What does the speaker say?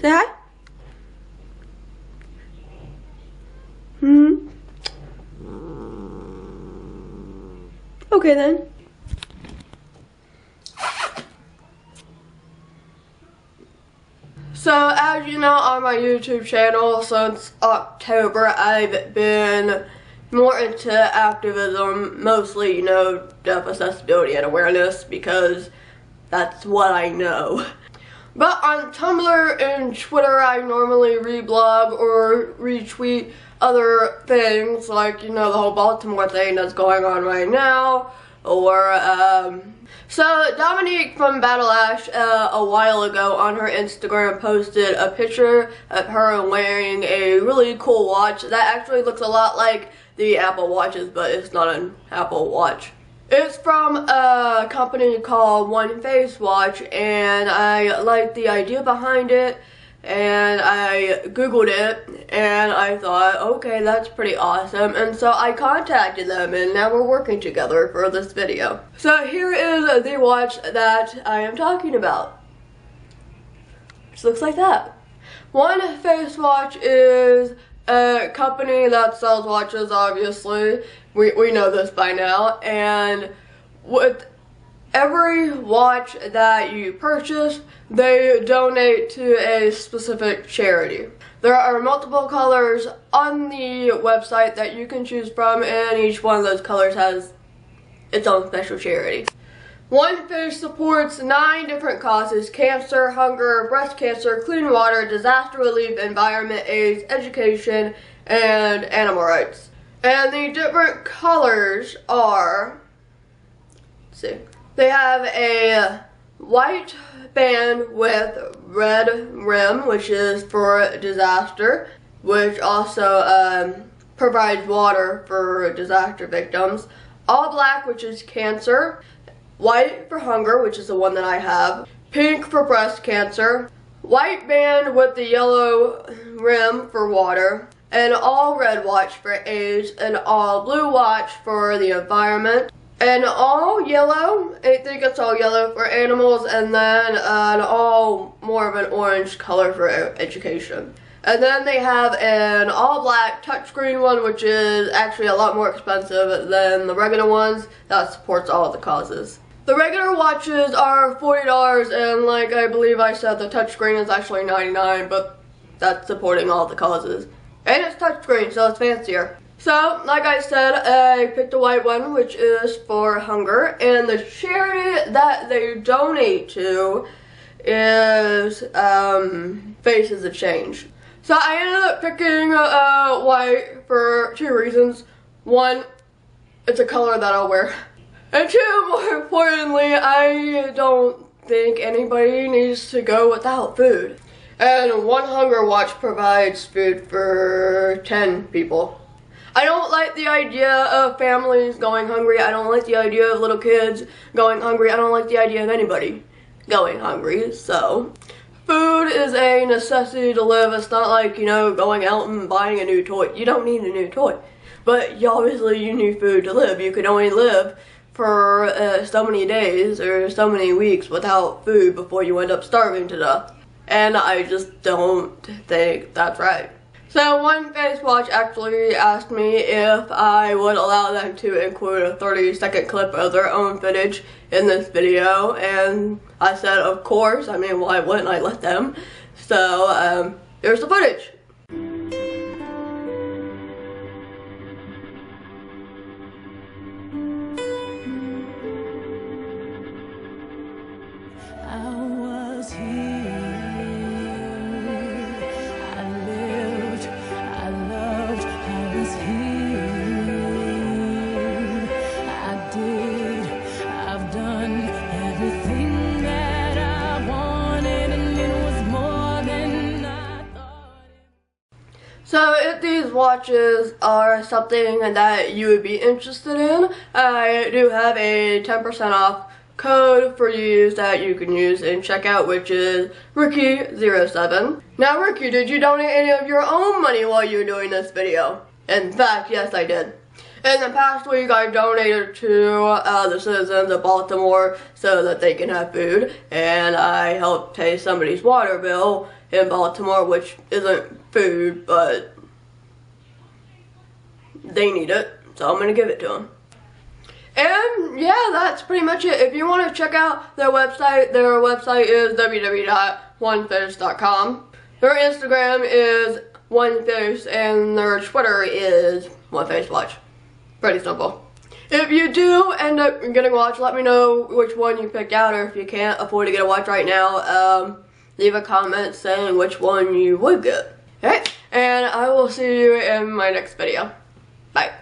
Say hi. Hmm. Okay then. So as you know, on my YouTube channel since October, I've been more into activism, mostly, you know, deaf accessibility and awareness, because that's what I know. But on Tumblr and Twitter, I normally reblog or retweet other things, like, you know, the whole Baltimore thing that's going on right now, or, so Dominique from Battle Ash, a while ago on her Instagram posted a picture of her wearing a really cool watch that actually looks a lot like the Apple Watches, but it's not an Apple Watch. It's from a company called One Face Watch, and I liked the idea behind it, and I googled it, and I thought, okay, that's pretty awesome, and so I contacted them, and now we're working together for this video. So here is the watch that I am talking about. It looks like that. One Face Watch is a company that sells watches, obviously. We know this by now, and with every watch that you purchase, they donate to a specific charity. There are multiple colors on the website that you can choose from, and each one of those colors has its own special charity. One Face supports 9 different causes: cancer, hunger, breast cancer, clean water, disaster relief, environment, AIDS, education, and animal rights. And the different colors are, let's see, they have a white band with red rim, which is for disaster, which also provides water for disaster victims. All black, which is cancer. White for hunger, which is the one that I have. Pink for breast cancer. White band with the yellow rim for water. And all red watch for AIDS. And all blue watch for the environment. And all yellow, I think it's all yellow for animals. And then an all more of an orange color for education. And then they have an all black touchscreen one, which is actually a lot more expensive than the regular ones. That supports all of the causes. The regular watches are $40, and like I believe I said, the touchscreen is actually $99, but that's supporting all the causes. And it's touchscreen, so it's fancier. So, like I said, I picked a white one, which is for hunger, and the charity that they donate to is Faces of Change. So I ended up picking white for 2 reasons. One, it's a color that I'll wear. And 2, more importantly, I don't think anybody needs to go without food. And One Hunger Watch provides food for 10 people. I don't like the idea of families going hungry. I don't like the idea of little kids going hungry. I don't like the idea of anybody going hungry. So, food is a necessity to live. It's not like, you know, going out and buying a new toy. You don't need a new toy. But obviously you need food to live. You can only live for so many days or so many weeks without food before you end up starving to death. And I just don't think that's right. So One Face Watch actually asked me if I would allow them to include a 30-second clip of their own footage in this video, and I said of course. I mean, why wouldn't I let them? So here's the footage. So if these watches are something that you would be interested in, I do have a 10% off code for you that you can use in checkout, which is Ricky07. Now Ricky, did you donate any of your own money while you were doing this video? In fact, yes, I did. In the past week, I donated to the citizens of Baltimore so that they can have food, and I helped pay somebody's water bill, in Baltimore, which isn't food, but they need it, so I'm gonna give it to them. And yeah, that's pretty much it. If you want to check out their website is www.onefish.com. Their Instagram is onefish, and their Twitter is onefishwatch. Pretty simple. If you do end up getting a watch, let me know which one you picked out, or if you can't afford to get a watch right now, leave a comment saying which one you would get. Alright, and I will see you in my next video. Bye.